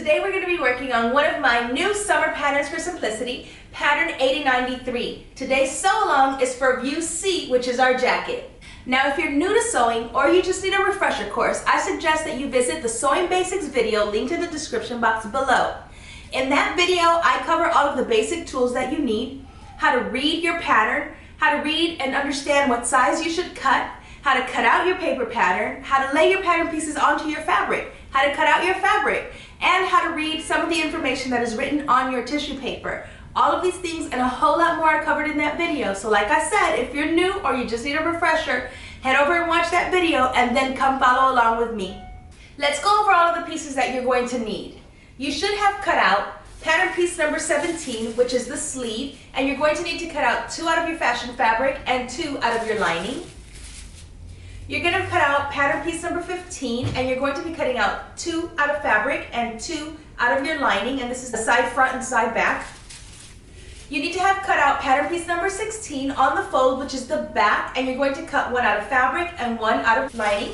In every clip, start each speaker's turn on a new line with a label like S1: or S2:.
S1: Today we're going to be working on one of my new summer patterns for simplicity, pattern 8093. Today's sew along is for view C, which is our jacket. Now if you're new to sewing or you just need a refresher course, I suggest that you visit the Sewing Basics video linked in the description box below. In that video, I cover all of the basic tools that you need, how to read your pattern, how to read and understand what size you should cut, how to cut out your paper pattern, how to lay your pattern pieces onto your fabric, how to cut out your fabric, and how to read some of the information that is written on your tissue paper. All of these things and a whole lot more are covered in that video. So like I said, if you're new or you just need a refresher, head over and watch that video and then come follow along with me. Let's go over all of the pieces that you're going to need. You should have cut out pattern piece number 17, which is the sleeve, and you're going to need to cut out 2 out of your fashion fabric and 2 out of your lining. You're going to cut out pattern piece number 15, and you're going to be cutting out 2 out of fabric and 2 out of your lining, and this is the side front and side back. You need to have cut out pattern piece number 16 on the fold, which is the back, and you're going to cut 1 out of fabric and 1 out of lining.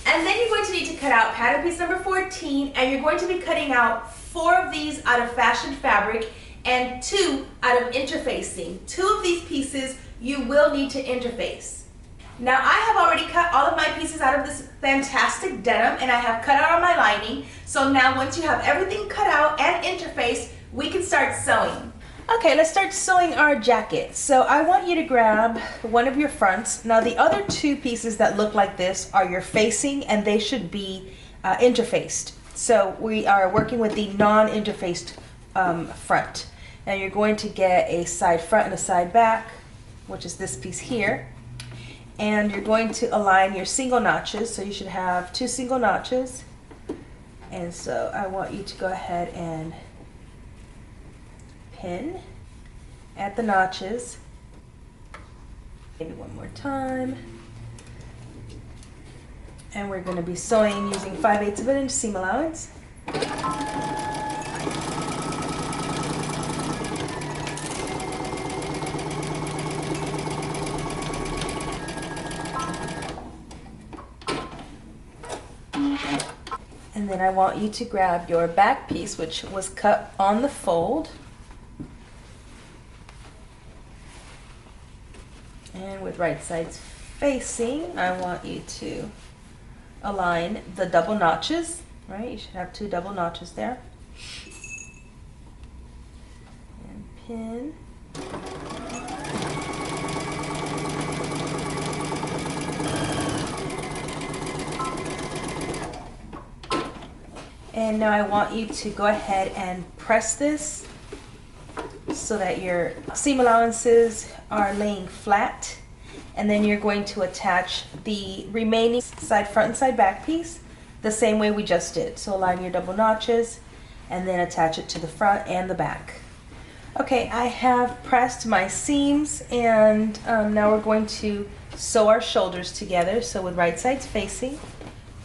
S1: And then you're going to need to cut out pattern piece number 14, and you're going to be cutting out 4 of these out of fashion fabric and 2 out of interfacing. 2 of these pieces you will need to interface. Now I have already cut all of my pieces out of this fantastic denim, and I have cut out all my lining. So now once you have everything cut out and interfaced, we can start sewing. Okay, let's start sewing our jacket. So I want you to grab one of your fronts. Now the other 2 pieces that look like this are your facing, and they should be interfaced. So we are working with the non-interfaced front. Now you're going to get a side front and a side back, which is this piece here. And you're going to align your single notches. So you should have 2 single notches. And so I want you to go ahead and pin at the notches. Maybe one more time. And we're going to be sewing using 5/8 of an inch seam allowance. And then I want you to grab your back piece, which was cut on the fold. And with right sides facing, I want you to align the double notches, right? You should have 2 double notches there. And pin. And now I want you to go ahead and press this so that your seam allowances are laying flat. And then you're going to attach the remaining side front and side back piece the same way we just did. So align your double notches and then attach it to the front and the back. Okay, I have pressed my seams, and now we're going to sew our shoulders together. So with right sides facing,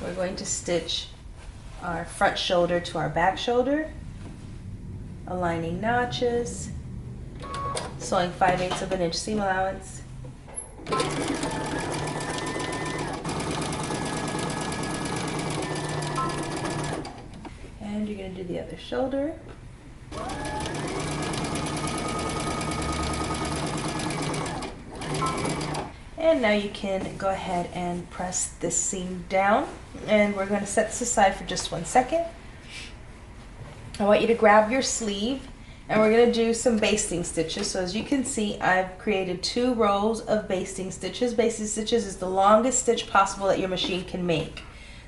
S1: we're going to stitch our front shoulder to our back shoulder, aligning notches, sewing 5/8 of an inch seam allowance. And you're going to do the other shoulder. And now you can go ahead and press this seam down, and we're going to set this aside for just 1 second. I want you to grab your sleeve, and we're going to do some basting stitches. So as you can see, I've created 2 rows of basting stitches. Basting stitches is the longest stitch possible that your machine can make.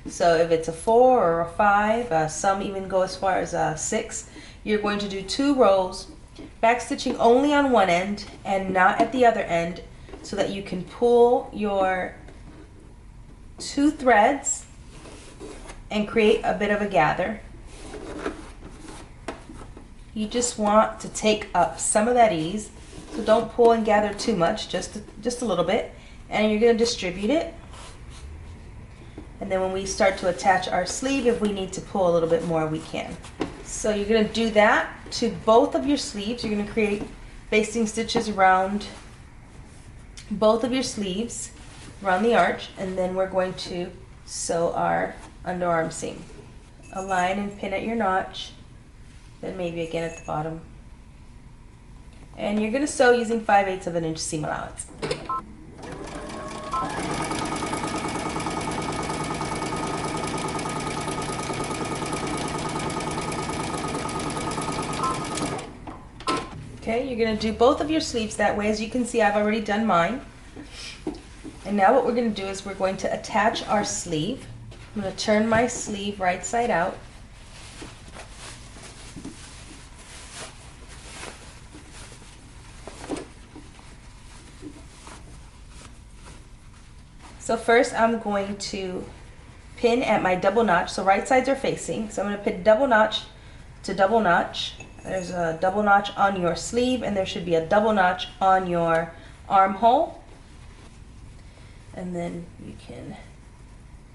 S1: So if it's a 4 or a 5, some even go as far as 6, you're going to do 2 rows, back stitching only on one end and not at the other end, so that you can pull your 2 threads and create a bit of a gather. You just want to take up some of that ease, so don't pull and gather too much, just a little bit, and you're going to distribute it. And then when we start to attach our sleeve, if we need to pull a little bit more, we can. So you're going to do that to both of your sleeves. You're going to create basting stitches around both of your sleeves, around the arch, and then we're going to sew our underarm seam. align and pin at your notch, then maybe again at the bottom. And you're going to sew using 5/8 of an inch seam allowance. Okay, you're going to do both of your sleeves that way. As you can see, I've already done mine. And now what we're going to do is we're going to attach our sleeve. I'm going to turn my sleeve right side out. So first I'm going to pin at my double notch. So right sides are facing. So I'm going to pin double notch to double notch. There's a double notch on your sleeve and there should be a double notch on your armhole. And then you can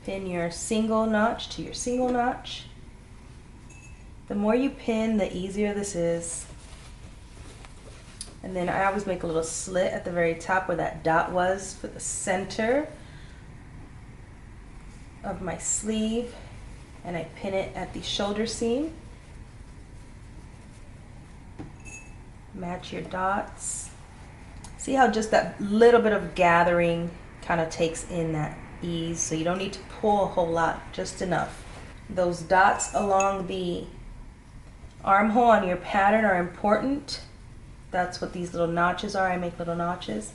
S1: pin your single notch to your single notch. The more you pin, the easier this is. And then I always make a little slit at the very top where that dot was for the center of my sleeve, and I pin it at the shoulder seam. Match your dots. See how just that little bit of gathering kind of takes in that ease, so you don't need to pull a whole lot, just enough. Those dots along the armhole on your pattern are important. That's what these little notches are. I make little notches.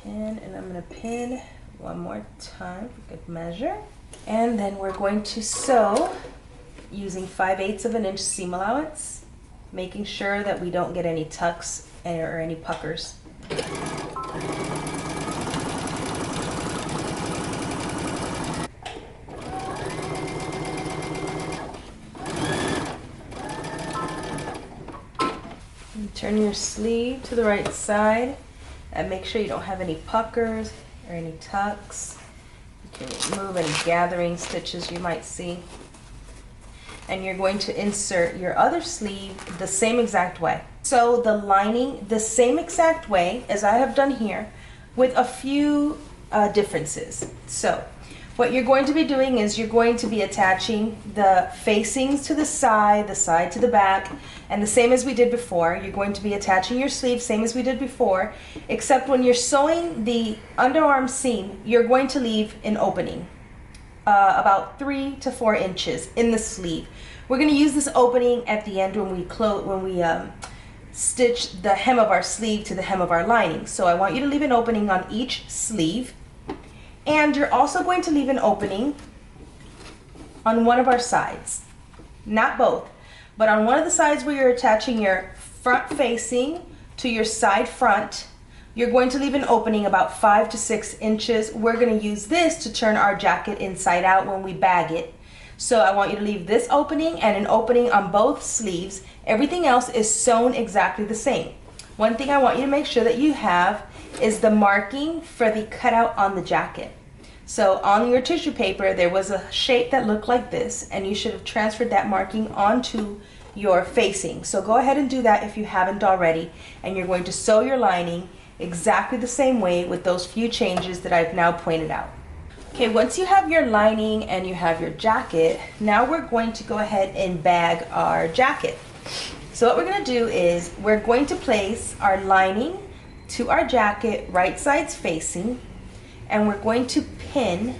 S1: Pin, and I'm going to pin one more time for good measure. And then we're going to sew using 5/8 of an inch seam allowance, making sure that we don't get any tucks or any puckers. And turn your sleeve to the right side and make sure you don't have any puckers or any tucks. You can remove any gathering stitches you might see. And you're going to insert your other sleeve the same exact way. Sew the lining the same exact way as I have done here, with a few differences. So what you're going to be doing is you're going to be attaching the facings to the side to the back, and the same as we did before. You're going to be attaching your sleeve same as we did before, except when you're sewing the underarm seam, you're going to leave an opening about 3 to 4 inches in the sleeve. We're going to use this opening at the end when we stitch the hem of our sleeve to the hem of our lining. So I want you to leave an opening on each sleeve, and you're also going to leave an opening on one of our sides, not both, but on one of the sides where you're attaching your front facing to your side front. You're going to leave an opening about 5 to 6 inches. We're going to use this to turn our jacket inside out when we bag it. So I want you to leave this opening and an opening on both sleeves. Everything else is sewn exactly the same. One thing I want you to make sure that you have is the marking for the cutout on the jacket. So on your tissue paper, there was a shape that looked like this, and you should have transferred that marking onto your facing. So go ahead and do that if you haven't already, and you're going to sew your lining exactly the same way with those few changes that I've now pointed out. Okay, once you have your lining and you have your jacket, now we're going to go ahead and bag our jacket. So what we're going to do is we're going to place our lining to our jacket right sides facing, and we're going to pin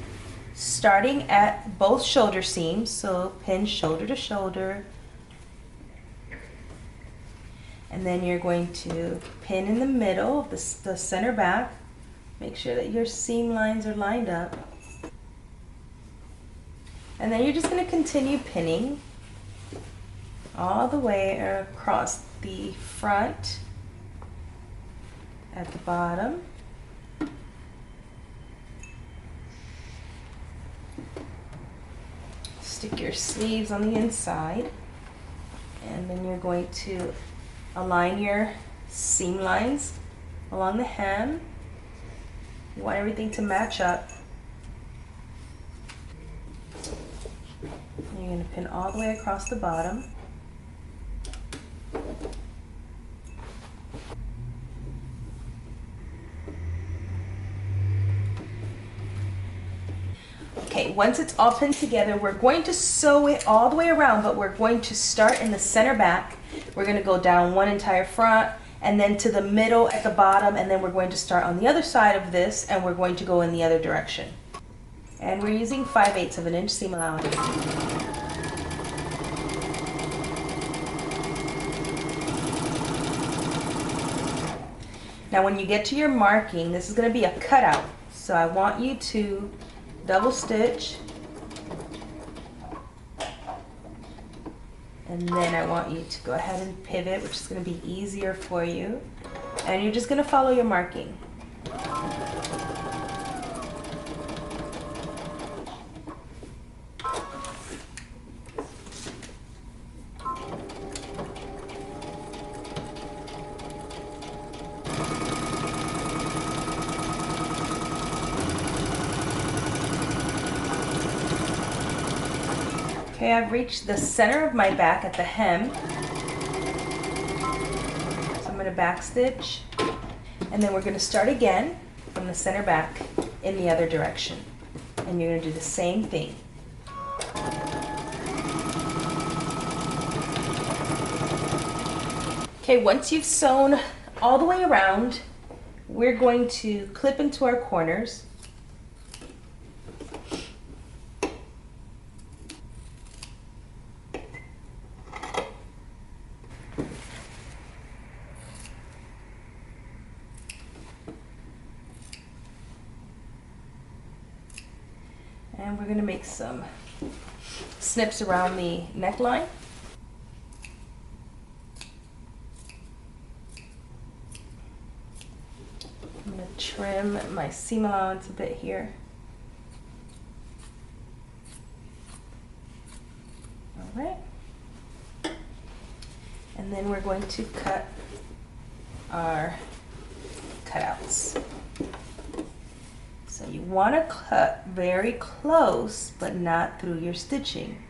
S1: starting at both shoulder seams. So pin shoulder to shoulder, and then you're going to pin in the middle of the center back. Make sure that your seam lines are lined up, and then you're just going to continue pinning all the way across the front, at the bottom, stick your sleeves on the inside, and then you're going to align your seam lines along the hem. You want everything to match up. And you're going to pin all the way across the bottom. Okay, Okay, once it's all pinned together, we're going to sew it all the way around, but we're going to start in the center back. We're going to go down one entire front and then to the middle at the bottom, and then we're going to start on the other side of this and we're going to go in the other direction. And we're using 5/8 of an inch seam allowance. Now when you get to your marking, this is going to be a cutout. So I want you to double stitch, and then I want you to go ahead and pivot, which is going to be easier for you. And you're just going to follow your marking. Okay, I've reached the center of my back at the hem. So I'm going to back stitch, and then we're going to start again from the center back in the other direction. And you're going to do the same thing. Okay, once you've sewn all the way around, we're going to clip into our corners. And we're going to make some snips around the neckline. I'm going to trim my seam allowance a bit here. All right. And then we're going to cut our cutouts. So you want to cut very close, but not through your stitching.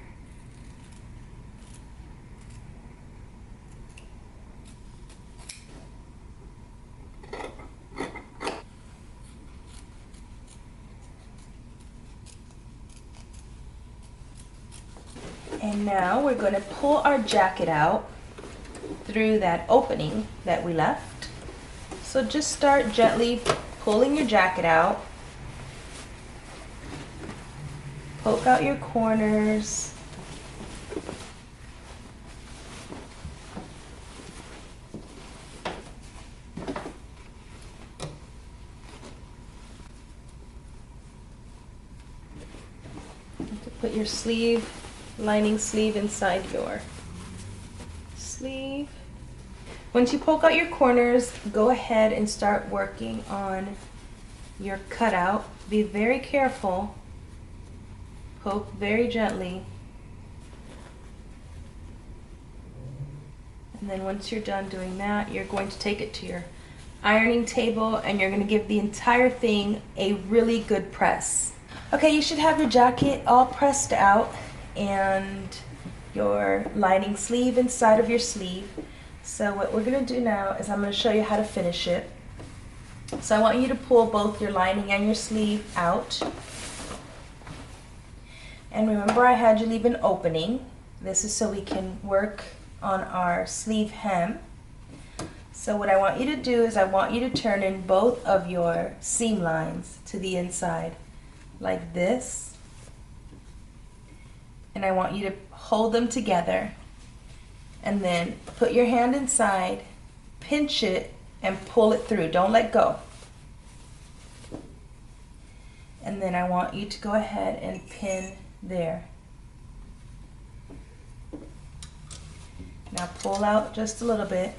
S1: And now we're going to pull our jacket out through that opening that we left. So just start gently pulling your jacket out. Poke out your corners. Put your sleeve, lining sleeve inside your sleeve. Once you poke out your corners, go ahead and start working on your cutout. Be very careful. Poke very gently. And then once you're done doing that, you're going to take it to your ironing table and you're going to give the entire thing a really good press. Okay, you should have your jacket all pressed out and your lining sleeve inside of your sleeve. So what we're going to do now is I'm going to show you how to finish it. So I want you to pull both your lining and your sleeve out. And remember, I had you leave an opening. This is so we can work on our sleeve hem. So what I want you to do is I want you to turn in both of your seam lines to the inside, like this. And I want you to hold them together. And then put your hand inside, pinch it, and pull it through. Don't let go. And then I want you to go ahead and pin there. Now pull out just a little bit.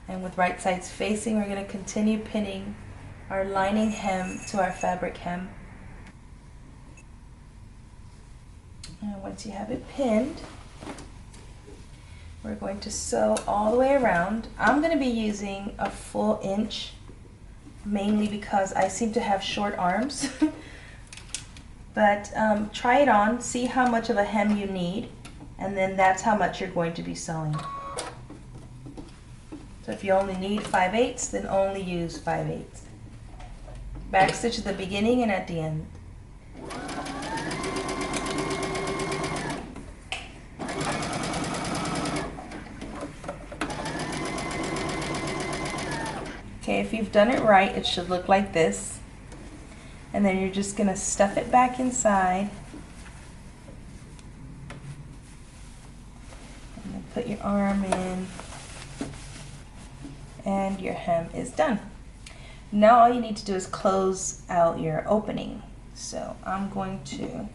S1: And with right sides facing, we're going to continue pinning our lining hem to our fabric hem. And once you have it pinned, we're going to sew all the way around. I'm going to be using a full inch, mainly because I seem to have short arms. But try it on, see how much of a hem you need, and then that's how much you're going to be sewing. So if you only need 5/8, then only use 5/8. Back stitch at the beginning and at the end. Okay, if you've done it right, it should look like this. And then you're just gonna stuff it back inside. And then put your arm in. And your hem is done. Now all you need to do is close out your opening. So I'm going to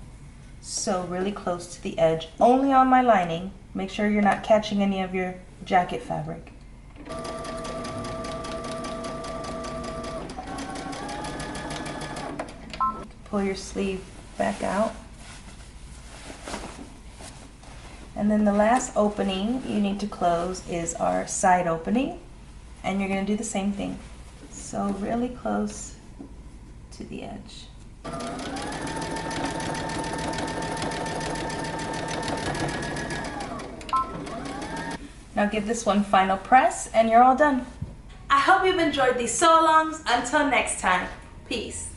S1: sew really close to the edge, only on my lining. Make sure you're not catching any of your jacket fabric. Pull your sleeve back out. And then the last opening you need to close is our side opening. And you're going to do the same thing. Sew really close to the edge. Now give this one final press and you're all done. I hope you've enjoyed these sew-alongs. Until next time, peace.